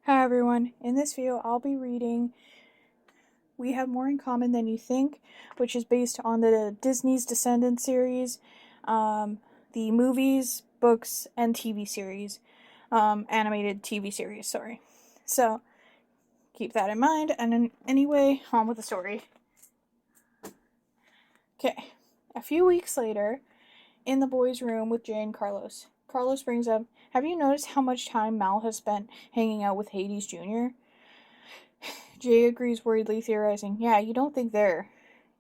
Hi everyone, in this video I'll be reading We Have More in Common Than You Think, which is based on the Disney's Descendants series, the movies, books, and TV series, animated TV series, sorry. So, keep that in mind, and anyway, on with the story. Okay, a few weeks later, in the boys' room with Jay and Carlos, Carlos brings up, have you noticed how much time Mal has spent hanging out with Hades Jr.? Jay agrees worriedly, theorizing, yeah, you don't think they're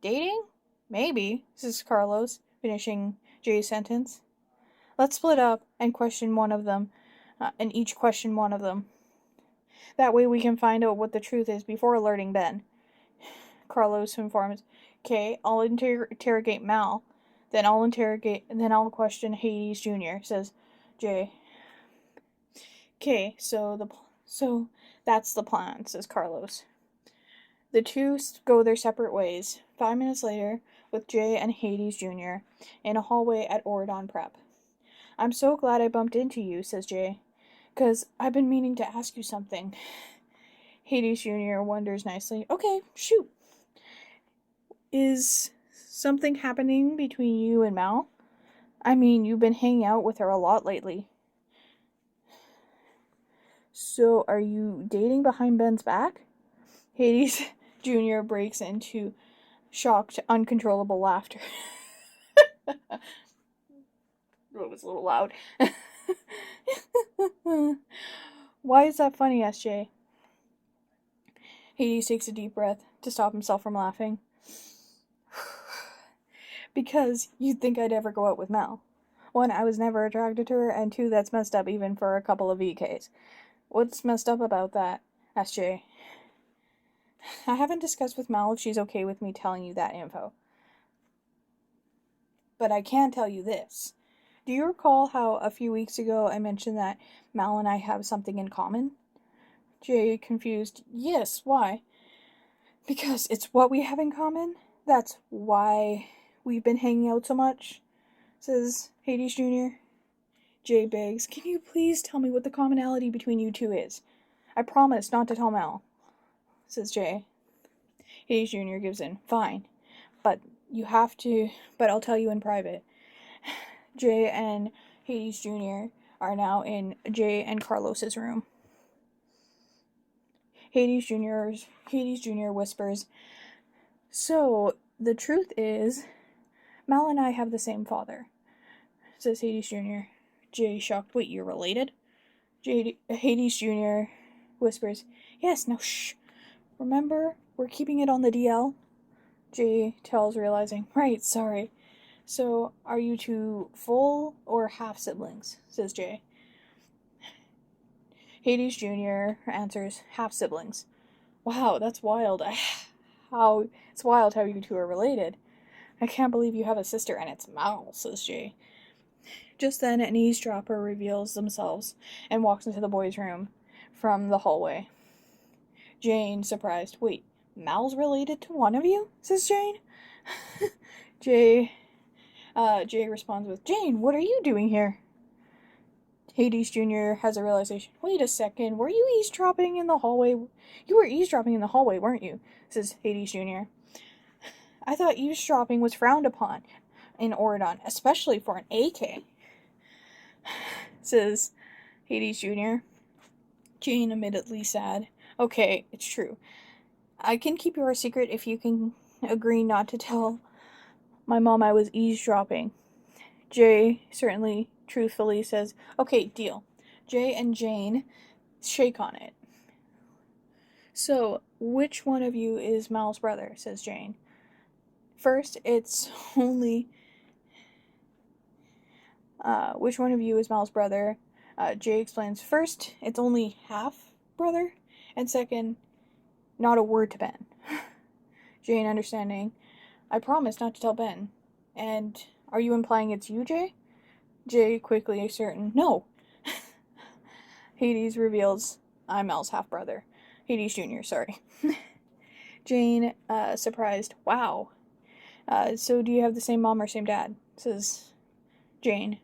dating? Maybe, says Carlos, finishing Jay's sentence. Let's split up and question one of them, and each question one of them. That way we can find out what the truth is before alerting Ben. Carlos informs, okay, I'll interrogate Mal, then I'll question Hades Jr., says Jay. Okay, so that's the plan, says Carlos. The two go their separate ways. 5 minutes later, with Jay and Hades Jr. in a hallway at Oridon Prep. I'm so glad I bumped into you, says Jay, 'cause I've been meaning to ask you something. Hades Jr. wonders nicely. Okay, shoot. Is something happening between you and Mal? I mean, you've been hanging out with her a lot lately. So, are you dating behind Ben's back? Hades Jr. breaks into shocked, uncontrollable laughter. That was a little loud. Why is that funny, SJ? Hades takes a deep breath to stop himself from laughing. Because you'd think I'd ever go out with Mel. One, I was never attracted to her, and two, that's messed up even for a couple of VKs. What's messed up about that? asked Jay. I haven't discussed with Mal if she's okay with me telling you that info. But I can tell you this. Do you recall how a few weeks ago I mentioned that Mal and I have something in common? Jay, confused. Yes, why? Because it's what we have in common? That's why we've been hanging out so much, says Hades Jr. Jay begs, can you please tell me what the commonality between you two is? I promise not to tell Mal, says Jay. Hades Jr. gives in. Fine, but I'll tell you in private. Jay and Hades Jr. are now in Jay and Carlos's room. Hades Jr. whispers, so, the truth is, Mal and I have the same father, says Hades Jr. Jay, shocked, wait, you're related? Hades Jr. whispers, yes, now shh. Remember, we're keeping it on the DL? Jay tells, realizing, right, sorry. So, are you two full or half siblings? Says Jay. Hades Jr. answers, half siblings. Wow, that's wild. It's wild how you two are related. I can't believe you have a sister and it's Mal, says Jay. Just then, an eavesdropper reveals themselves and walks into the boys' room from the hallway. Jane, surprised, wait, Mal's related to one of you? Says Jane. Jay responds with, Jane, what are you doing here? Hades Jr. has a realization. Wait a second, were you eavesdropping in the hallway? You were eavesdropping in the hallway, weren't you? Says Hades Jr. I thought eavesdropping was frowned upon in Oridon, especially for an AK, says Hades Jr. Jane, admittedly sad. Okay, it's true. I can keep your secret if you can agree not to tell my mom I was eavesdropping. Jay certainly truthfully says, okay, deal. Jay and Jane shake on it. So, which one of you is Mal's brother? Says Jane. First, it's only... which one of you is Mal's brother? Jay explains, first, it's only half brother, and second, not a word to Ben. Jane, understanding, I promise not to tell Ben. And are you implying it's you, Jay? Jay, quickly certain, no. Hades reveals, I'm Mal's half-brother. Hades Jr., sorry. Jane, surprised, wow. So do you have the same mom or same dad? Says Jane.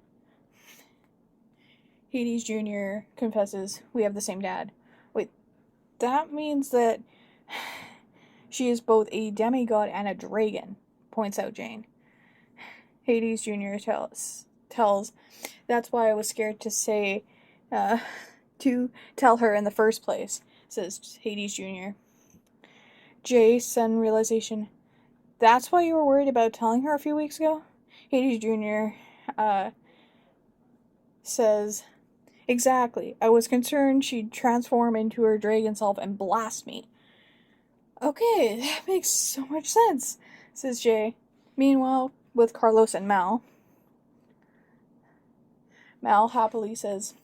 Hades Jr. confesses, we have the same dad. Wait, That means that she is both a demigod and a dragon, points out Jane. Hades Jr. tells, that's why I was scared to say, to tell her in the first place, says Hades Jr. Jay, sudden realization, that's why you were worried about telling her a few weeks ago? Hades Jr. Says, exactly. I was concerned she'd transform into her dragon self and blast me. Okay, that makes so much sense, says Jay. Meanwhile, with Carlos and Mal happily says,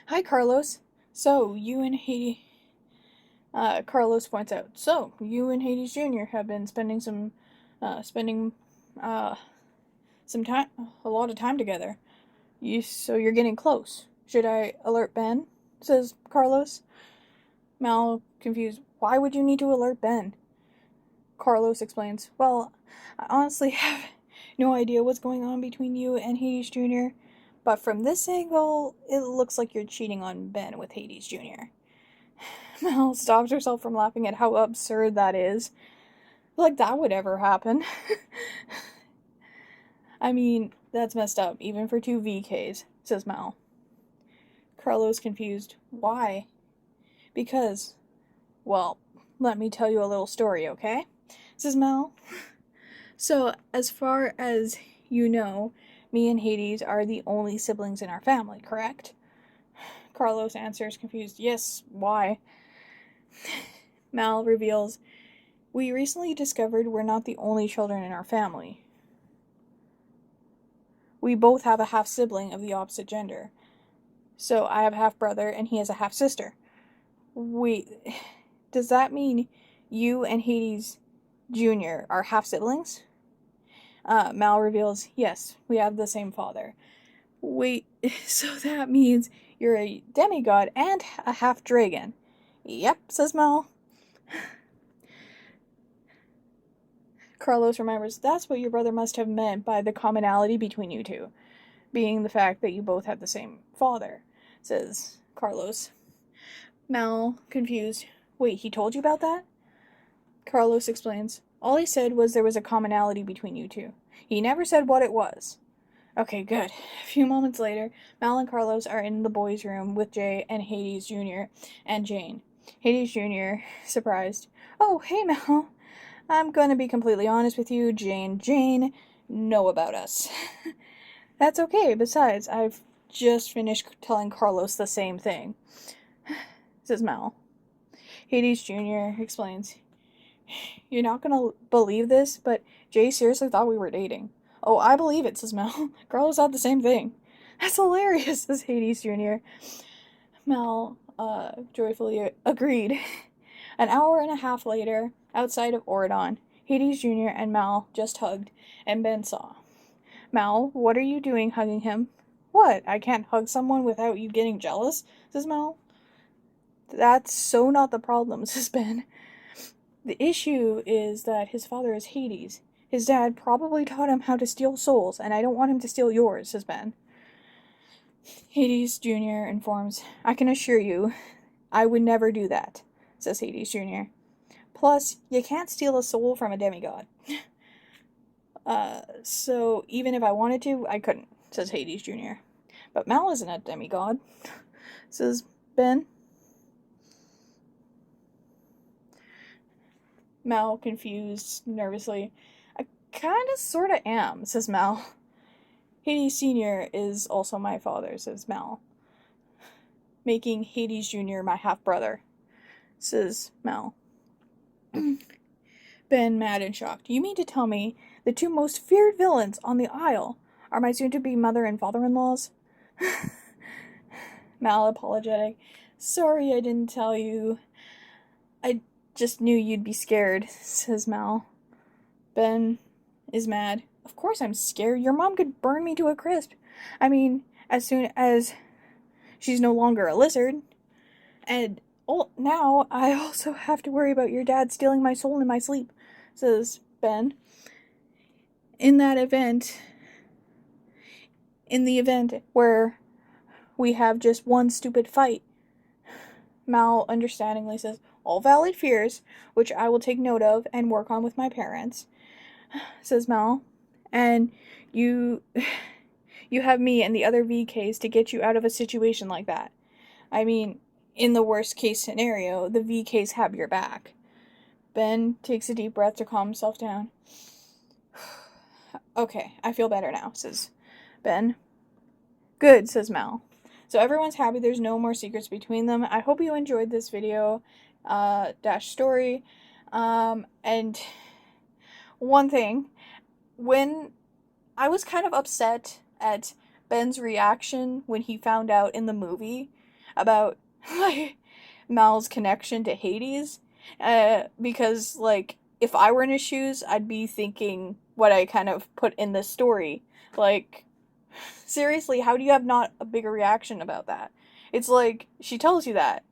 hi, Carlos. So, you and Hades... Carlos points out, so, you and Hades Jr. have been spending some time, a lot of time together. So you're getting close. Should I alert Ben? Says Carlos. Mal, confused, why would you need to alert Ben? Carlos explains, well, I honestly have no idea what's going on between you and Hades Jr., but from this angle, it looks like you're cheating on Ben with Hades Jr. Mal stops herself from laughing at how absurd that is. Like that would ever happen. I mean, that's messed up, even for two VKs, says Mal. Carlos confused, why? Because, well, let me tell you a little story, okay? Says Mal. So, as far as you know, me and Hades are the only siblings in our family, correct? Carlos answers, confused, yes, why? Mal reveals, we recently discovered we're not the only children in our family. We both have a half-sibling of the opposite gender. So I have a half-brother and he has a half-sister. Wait, does that mean you and Hades Jr. are half-siblings? Mal reveals, yes, we have the same father. Wait, so that means you're a demigod and a half-dragon. Yep, says Mal. Carlos remembers, that's what your brother must have meant by the commonality between you two, being the fact that you both have the same father, says Carlos. Mal, confused, wait, he told you about that? Carlos explains, all he said was there was a commonality between you two. He never said what it was. Okay, good. A few moments later, Mal and Carlos are in the boys' room with Jay and Hades Jr. and Jane. Hades Jr., surprised, oh, hey, Mal. I'm gonna be completely honest with you, Jane know about us. That's okay, besides, I've just finished telling Carlos the same thing, says Mal. Hades Jr. explains, you're not gonna believe this, but Jay seriously thought we were dating. Oh, I believe it, says Mal. Carlos thought the same thing. That's hilarious, says Hades Jr. Mal, joyfully agreed. An hour and a half later, outside of Oridon, Hades Jr. and Mal just hugged, and Ben saw. Mal, what are you doing hugging him? What, I can't hug someone without you getting jealous? Says Mal. That's so not the problem, says Ben. The issue is that his father is Hades. His dad probably taught him how to steal souls, and I don't want him to steal yours, says Ben. Hades Jr. informs, I can assure you, I would never do that, says Hades Jr. Plus, you can't steal a soul from a demigod. So even if I wanted to, I couldn't, says Hades Jr. But Mal isn't a demigod, says Ben. Mal, confused, nervously. I kinda sorta am, says Mal. Hades Sr. is also my father, says Mal. Making Hades Jr. my half-brother, says Mal. Ben, mad and shocked. You mean to tell me the two most feared villains on the Isle are my soon-to-be mother and father-in-laws? Mal, apologetic. Sorry I didn't tell you. I just knew you'd be scared, says Mal. Ben is mad. Of course I'm scared. Your mom could burn me to a crisp. I mean, as soon as she's no longer a lizard. And now I also have to worry about your dad stealing my soul in my sleep, says Ben. In the event where we have just one stupid fight, Mal understandingly says, all valid fears, which I will take note of and work on with my parents, says Mal. And you you have me and the other VKs to get you out of a situation like that. I mean, in the worst case scenario, the VKs have your back. Ben takes a deep breath to calm himself down. Okay, I feel better now, says Ben. Good, says Mal. So everyone's happy there's no more secrets between them. I hope you enjoyed this video dash story. And one thing, when I was kind of upset at Ben's reaction when he found out in the movie about like Mal's connection to Hades, because like if I were in his shoes, I'd be thinking what I kind of put in this story. Like, seriously, how do you have not a bigger reaction about that? It's like she tells you that,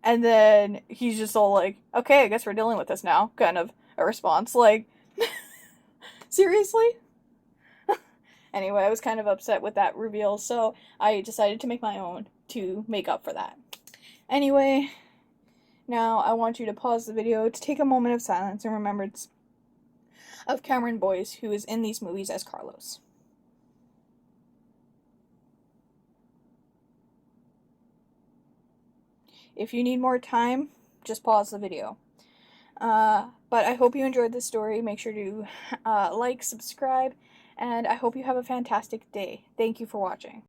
and then he's just all like, "Okay, I guess we're dealing with this now," kind of a response. Like, seriously? Anyway, I was kind of upset with that reveal, so I decided to make my own to make up for that. Anyway, now I want you to pause the video to take a moment of silence in remembrance of Cameron Boyce, who is in these movies as Carlos. If you need more time, just pause the video. But I hope you enjoyed this story. Make sure to like, subscribe, and I hope you have a fantastic day. Thank you for watching.